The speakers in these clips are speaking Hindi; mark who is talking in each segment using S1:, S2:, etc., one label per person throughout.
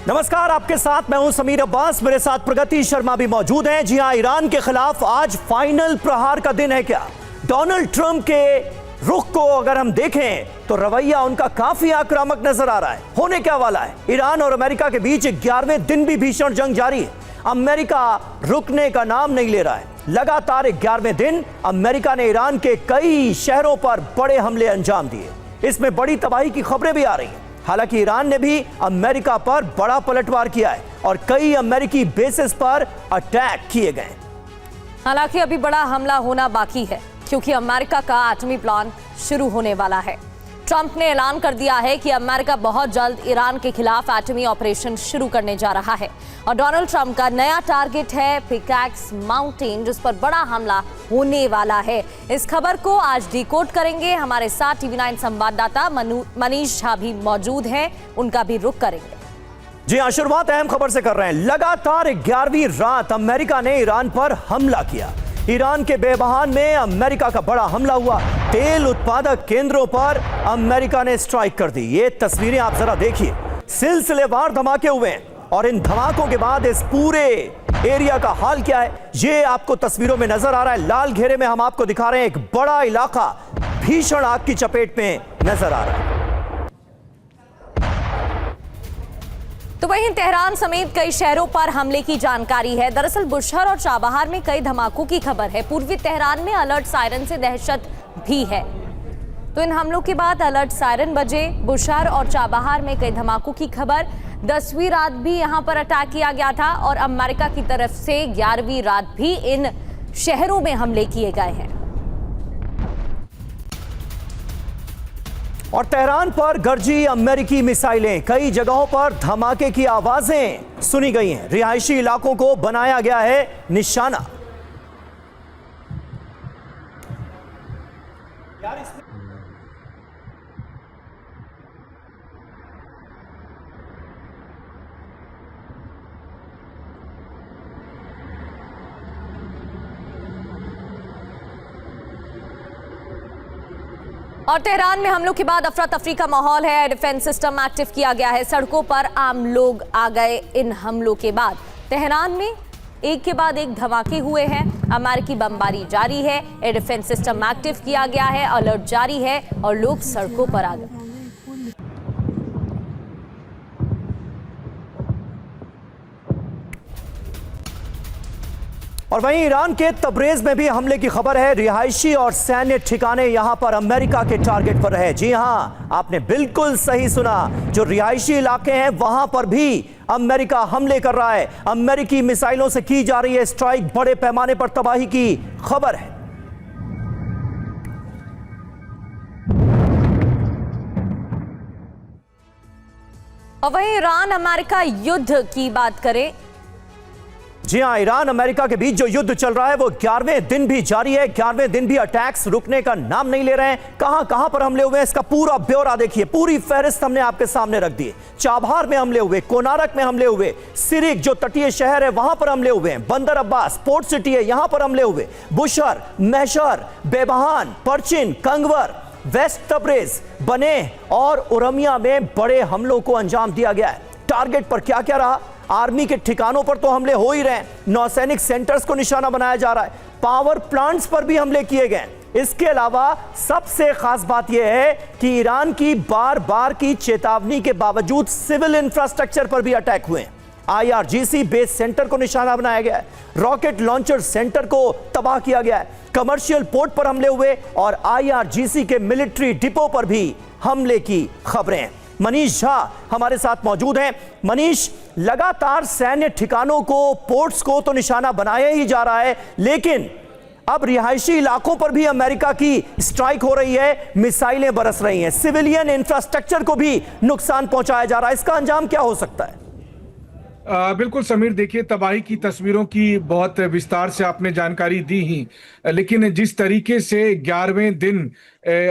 S1: नमस्कार, आपके साथ मैं हूं समीर अब्बास। मेरे साथ प्रगति शर्मा भी मौजूद हैं। जी हां, ईरान के खिलाफ आज फाइनल प्रहार का दिन है क्या? डोनाल्ड ट्रंप के रुख को अगर हम देखें तो रवैया उनका काफी आक्रामक नजर आ रहा है। होने क्या वाला है? ईरान और अमेरिका के बीच 11वें दिन भी भीषण जंग जारी है। अमेरिका रुकने का नाम नहीं ले रहा है। लगातार 11वें दिन अमेरिका ने ईरान के कई शहरों पर बड़े हमले अंजाम दिए। इसमें बड़ी तबाही की खबरें भी आ रही हैं। हालांकि ईरान ने भी अमेरिका पर बड़ा पलटवार किया है और कई अमेरिकी बेसिस पर अटैक किए गए।
S2: हालांकि अभी बड़ा हमला होना बाकी है क्योंकि अमेरिका का एटमी प्लान शुरू होने वाला है। ट्रंप ने ऐलान कर दिया है कि अमेरिका बहुत जल्द ईरान के खिलाफ एटमी ऑपरेशन शुरू करने जा रहा है और डोनाल्ड ट्रंप का नया टारगेट है पिकैक्स माउंटेन, जिस पर बड़ा हमला होने वाला है। इस खबर को आज डिकोड करेंगे। हमारे साथ टीवी9 संवाददाता मनीष झा भी मौजूद हैं, उनका भी रुख करेंगे।
S1: जी हां, शुरुआत अहम खबर से कर रहे हैं। लगातार 11वीं रात अमेरिका ने ईरान पर हमला किया। ईरान के बेबहान में अमेरिका का बड़ा हमला हुआ। तेल उत्पादक केंद्रों पर अमेरिका ने स्ट्राइक कर दी। ये तस्वीरें आप जरा देखिए। सिलसिलेवार धमाके हुए हैं और इन धमाकों के बाद इस पूरे एरिया का हाल क्या है, ये आपको तस्वीरों में नजर आ रहा है। लाल घेरे में हम आपको दिखा रहे हैं, एक बड़ा इलाका भीषण आग की चपेट में नजर आ रहा है।
S2: तो वहीं तेहरान समेत कई शहरों पर हमले की जानकारी है। दरअसल बुशहर और चाबहार में कई धमाकों की खबर है। पूर्वी तेहरान में अलर्ट सायरन से दहशत भी है। तो इन हमलों के बाद अलर्ट सायरन बजे। बुशहर और चाबहार में कई धमाकों की खबर। 10वीं रात भी यहां पर अटैक किया गया था और अमेरिका की तरफ से 11वीं रात भी इन शहरों में हमले किए गए हैं।
S1: और तेहरान पर गरजी अमेरिकी मिसाइलें, कई जगहों पर धमाके की आवाजें सुनी गई हैं। रिहायशी इलाकों को बनाया गया है निशाना।
S2: और तेहरान में हमलों के बाद अफरा तफरी का माहौल है। डिफेंस सिस्टम एक्टिव किया गया है। सड़कों पर आम लोग आ गए इन हमलों के बाद। तेहरान में एक के बाद एक धमाके हुए हैं। अमेरिकी बमबारी जारी है। एयर डिफेंस सिस्टम एक्टिव किया गया है। अलर्ट जारी है और लोग सड़कों पर आ गए।
S1: और वहीं ईरान के तबरेज में भी हमले की खबर है। रिहायशी और सैन्य ठिकाने यहां पर अमेरिका के टारगेट पर रहे। जी हां, आपने बिल्कुल सही सुना। जो रिहायशी इलाके हैं वहां पर भी अमेरिका हमले कर रहा है। अमेरिकी मिसाइलों से की जा रही है स्ट्राइक। बड़े पैमाने पर तबाही की खबर है।
S2: और वहीं ईरान अमेरिका युद्ध की बात करें।
S1: जी हां, ईरान अमेरिका के बीच जो युद्ध चल रहा है वो 11वें दिन भी जारी है। 11वें दिन भी अटैक्स रुकने का नाम नहीं ले रहे हैं। कहां पर हमले हुए हैं इसका पूरा ब्यौरा देखिए। पूरी फहरिस्त हमने आपके सामने रख दी। चाबहार में हमले हुए, कोनारक में हमले हुए, सिरिक जो तटीय शहर है वहां पर हमले हुए हैं, बंदर अब्बास पोर्ट सिटी है यहां पर हमले हुए, बुशहर, महशर, बेबहान, परचिन, कंगवर, वेस्ट तबरेज, बने और उरमिया में बड़े हमलों को अंजाम दिया गया है। टारगेट पर क्या क्या रहा? आर्मी के ठिकानों पर तो हमले हो ही रहे हैं। नौसैनिक सेंटर्स को निशाना बनाया जा रहा है। पावर प्लांट्स पर भी हमले किए गए। इसके अलावा सबसे खास बात यह है कि ईरान की बार बार की चेतावनी के बावजूद सिविल इंफ्रास्ट्रक्चर पर भी अटैक हुए हैं। IRGC बेस सेंटर को निशाना बनाया गया है। रॉकेट लॉन्चर सेंटर को तबाह किया गया है। कमर्शियल पोर्ट पर हमले हुए और IRGC के मिलिट्री डिपो पर भी हमले की खबरें हैं। मनीष झा हमारे साथ मौजूद हैं। मनीष, लगातार सैन्य ठिकानों को, पोर्ट्स को तो निशाना बनाया ही जा रहा है, लेकिन अब रिहायशी इलाकों पर भी अमेरिका की स्ट्राइक हो रही है, मिसाइलें बरस रही हैं, सिविलियन इंफ्रास्ट्रक्चर को भी नुकसान पहुंचाया जा रहा है। इसका अंजाम क्या हो सकता है?
S3: बिल्कुल समीर, देखिए तबाही की तस्वीरों की बहुत विस्तार से आपने जानकारी दी ही, लेकिन जिस तरीके से 11वें दिन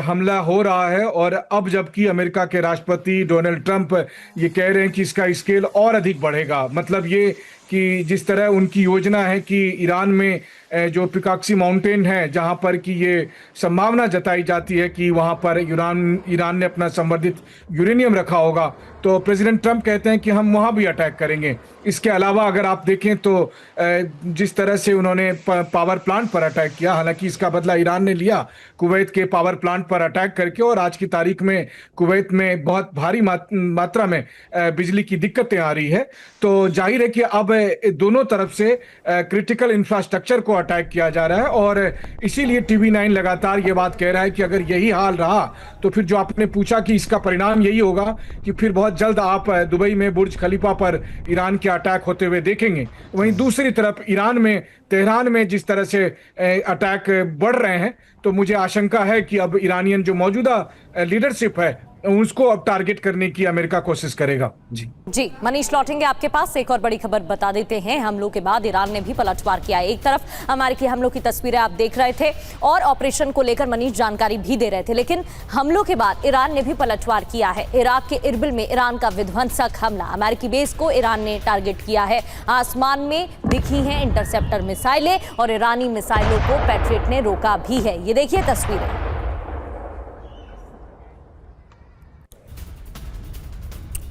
S3: हमला हो रहा है, और अब जबकि अमेरिका के राष्ट्रपति डोनाल्ड ट्रंप ये कह रहे हैं कि इसका स्केल और अधिक बढ़ेगा। मतलब ये कि जिस तरह उनकी योजना है कि ईरान में जो पिकाक्सी माउंटेन है, जहां पर कि ये संभावना जताई जाती है कि वहां पर ईरान ने अपना संवर्धित यूरेनियम रखा होगा, तो प्रेसिडेंट ट्रंप कहते हैं कि हम वहां भी अटैक करेंगे। इसके अलावा अगर आप देखें तो जिस तरह से उन्होंने पावर प्लांट पर अटैक किया, हालांकि इसका बदला ईरान ने लिया कुवैत के पावर प्लांट पर अटैक करके, और आज की तारीख में कुवैत में बहुत भारी मात्रा में बिजली की दिक्कतें आ रही है। तो जाहिर है कि अब दोनों तरफ से क्रिटिकल इंफ्रास्ट्रक्चर को अटैक किया जा रहा है, और इसीलिए TV9 लगातार ये बात कह रहा है कि अगर यही हाल रहा तो फिर जो आपने पूछा कि इसका परिणाम यही होगा कि फिर बहुत जल्द आप दुबई में बुर्ज खलीफा पर ईरान के अटैक होते हुए देखेंगे। वहीं दूसरी तरफ ईरान में तेहरान में जिस तरह से अटैक बढ़ रहे हैं, तो मुझे आशंका है कि अब ईरानियन जो मौजूदा लीडरशिप है उसको अब टारगेट करने की अमेरिका कोशिश करेगा।
S2: जी मनीष, लौटेंगे आपके पास। एक और बड़ी खबर बता देते हैं। हमलों के बाद ईरान ने भी पलटवार किया है। एक तरफ अमेरिकी हमलों की तस्वीरें आप देख रहे थे और ऑपरेशन को लेकर मनीष जानकारी भी दे रहे थे, लेकिन हमलों के बाद ईरान ने भी पलटवार किया है। इराक के इरबिल में ईरान का विध्वंसक हमला, अमेरिकी बेस को ईरान ने टारगेट किया है। आसमान में दिखी हैं इंटरसेप्टर मिसाइलें और ईरानी मिसाइलों को पैट्रियट ने रोका भी है। ये देखिए तस्वीरें।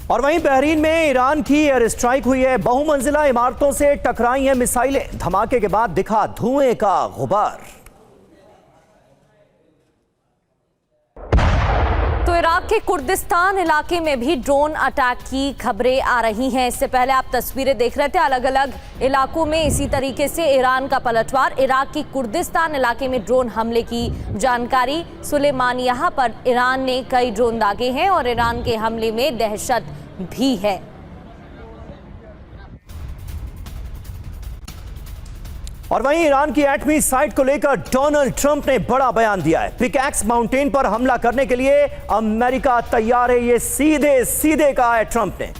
S1: और वहीं बहरीन में ईरान की एयर स्ट्राइक हुई है। बहुमंजिला इमारतों से टकराई हैं मिसाइलें। धमाके के बाद दिखा धुएं का गुबार।
S2: तो इराक के कुर्दिस्तान इलाके में भी ड्रोन अटैक की खबरें आ रही हैं। इससे पहले आप तस्वीरें देख रहे थे, अलग अलग इलाकों में इसी तरीके से ईरान का पलटवार। इराक की कुर्दिस्तान इलाके में ड्रोन हमले की जानकारी। सुलेमानिया पर ईरान ने कई ड्रोन दागे हैं और ईरान के हमले में दहशत भी है।
S1: और वहीं ईरान की एटमी साइट को लेकर डोनाल्ड ट्रंप ने बड़ा बयान दिया है। पिकैक्स माउंटेन पर हमला करने के लिए अमेरिका तैयार है, ये सीधे सीधे कहा है ट्रंप ने।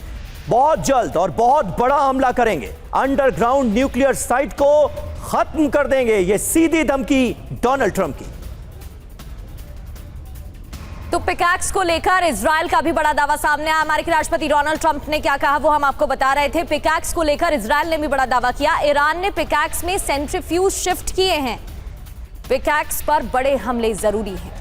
S1: बहुत जल्द और बहुत बड़ा हमला करेंगे, अंडरग्राउंड न्यूक्लियर साइट को खत्म कर देंगे, ये सीधी धमकी डोनाल्ड ट्रंप की।
S2: तो पिकैक्स को लेकर इजराइल का भी बड़ा दावा सामने आया। अमेरिकी राष्ट्रपति डोनाल्ड ट्रंप ने क्या कहा वो हम आपको बता रहे थे। पिकैक्स को लेकर इजराइल ने भी बड़ा दावा किया। ईरान ने पिकैक्स में सेंट्रीफ्यूज शिफ्ट किए हैं। पिकैक्स पर बड़े हमले जरूरी हैं।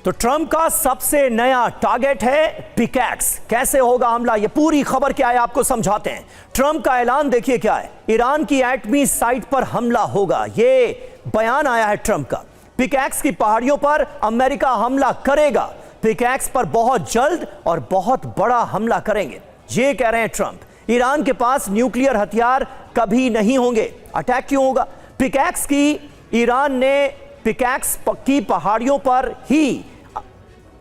S1: तो ट्रंप का सबसे नया टारगेट है पिकैक्स। कैसे होगा हमला, ये पूरी खबर क्या है आपको समझाते हैं। ट्रंप का ऐलान देखिए क्या है। ईरान की एटमी साइट पर हमला होगा, ये बयान आया है ट्रंप का। पिकैक्स की पहाड़ियों पर अमेरिका हमला करेगा। पिकैक्स पर बहुत जल्द और बहुत बड़ा हमला करेंगे, ये कह रहे हैं ट्रंप। ईरान के पास न्यूक्लियर हथियार कभी नहीं होंगे। अटैक क्यों होगा? पिकैक्स की ईरान ने पिकैक्स की पहाड़ियों पर ही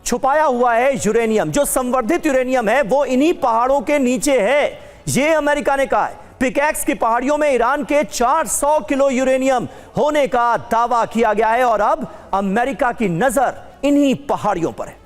S1: छुपाया हुआ है यूरेनियम। जो संवर्धित यूरेनियम है वो इन्हीं पहाड़ों के नीचे है, ये अमेरिका ने कहा है। पिकैक्स की पहाड़ियों में ईरान के 400 किलो यूरेनियम होने का दावा किया गया है और अब अमेरिका की नजर इन्हीं पहाड़ियों पर है।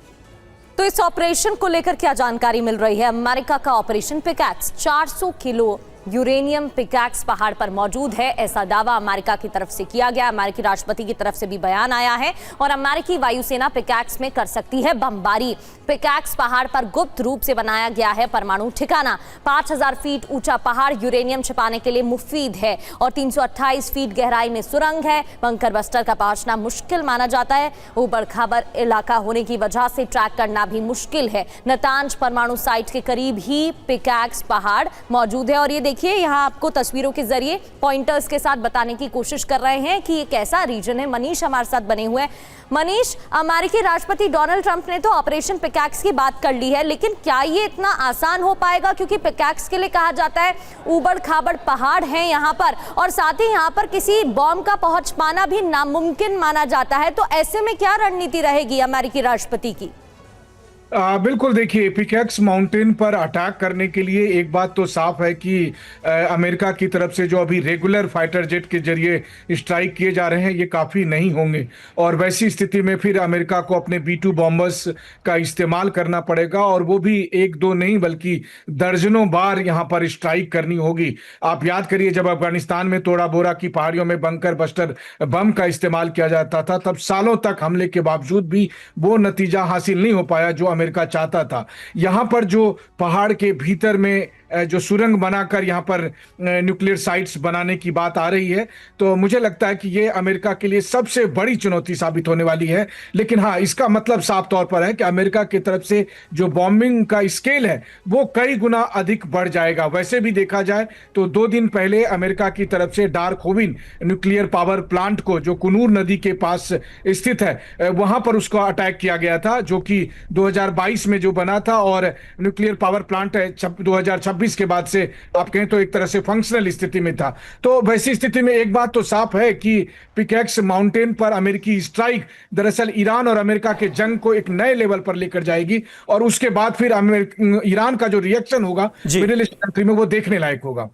S2: तो इस ऑपरेशन को लेकर क्या जानकारी मिल रही है? अमेरिका का operation pickaxe, 400 kilo uranium pickaxe पहाड़ पर मौजूद है, ऐसा दावा अमेरिका की तरफ से किया गया। अमेरिकी राष्ट्रपति की तरफ से भी बयान आया है और अमेरिकी वायुसेना पिकैक्स में कर सकती है बमबारी। पिकैक्स पहाड़ पर गुप्त रूप से बनाया गया है परमाणु ठिकाना। 5000 फीट ऊंचा पहाड़ यूरेनियम छिपाने के लिए मुफीद है और 328 फीट गहराई में सुरंग है। बंकर बस्टर का पहुंचना मुश्किल माना जाता है। ऊबड़ खाबड़ इलाका होने की वजह से ट्रैक करना भी मुश्किल है। नतांज परमाणु साइट के करीब ही पिकैक्स पहाड़ मौजूद है और ये देखिए यहाँ आपको तस्वीरों के जरिए पॉइंटर्स के साथ बताने की कोशिश कर रहे हैं कि ये कैसा रीजन है। मनीष हमारे साथ बने हुए हैं। मनीष, अमेरिकी राष्ट्रपति डोनाल्ड ट्रंप ने तो ऑपरेशन पिकैक्स की बात कर ली है, लेकिन क्या ये इतना आसान हो पाएगा? क्योंकि पिकैक्स के लिए कहा जाता है ऊबड़ खाबड़ पहाड़ हैं यहाँ पर और साथ ही यहाँ पर किसी बॉम्ब का पहुंच पाना भी नामुमकिन माना जाता है। तो ऐसे में क्या रणनीति रहेगी अमेरिकी राष्ट्रपति की?
S3: बिल्कुल, देखिए पिकेक्स माउंटेन पर अटैक करने के लिए एक बात तो साफ है कि अमेरिका की तरफ से जो अभी रेगुलर फाइटर जेट के जरिए स्ट्राइक किए जा रहे हैं ये काफ़ी नहीं होंगे, और वैसी स्थिति में फिर अमेरिका को अपने B-2 बॉम्बर्स का इस्तेमाल करना पड़ेगा, और वो भी एक दो नहीं बल्कि दर्जनों बार यहाँ पर स्ट्राइक करनी होगी। आप याद करिए, जब अफगानिस्तान में तोड़ा बोरा की पहाड़ियों में बंकर बस्टर बम का इस्तेमाल किया जाता था, तब सालों तक हमले के बावजूद भी वो नतीजा हासिल नहीं हो पाया जो अमेरिका चाहता था। यहां पर जो पहाड़ के भीतर में जो सुरंग बनाकर यहां पर न्यूक्लियर साइट्स बनाने की बात आ रही है, तो मुझे लगता है कि ये अमेरिका के लिए सबसे बड़ी चुनौती साबित होने वाली है। लेकिन हाँ, इसका मतलब साफ तौर पर है कि अमेरिका की तरफ से जो बॉम्बिंग का स्केल है वो कई गुना अधिक बढ़ जाएगा। वैसे भी देखा जाए तो 2 दिन पहले अमेरिका की तरफ से डार्कहोविन न्यूक्लियर पावर प्लांट को, जो कुनूर नदी के पास स्थित है, वहां पर उसको अटैक किया गया था, जो कि 2022 में जो बना था, और न्यूक्लियर पावर प्लांट 2026 के बाद से आप कहें तो एक तरह से फंक्शनल स्थिति में था। तो वैसी स्थिति में एक बात तो साफ है कि पिकेक्स माउंटेन पर अमेरिकी स्ट्राइक दरअसल ईरान और अमेरिका के जंग को एक नए लेवल पर लेकर जाएगी, और उसके बाद फिर ईरान का जो रिएक्शन होगा मिडिल ईस्ट कंट्री में वो देखने लायक होगा।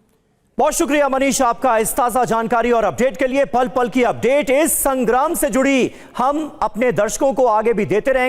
S1: बहुत शुक्रिया मनीष आपका इस ताजा जानकारी और अपडेट के लिए। पल पल की अपडेट इस संग्राम से जुड़ी हम अपने दर्शकों को आगे भी देते रहेंगे।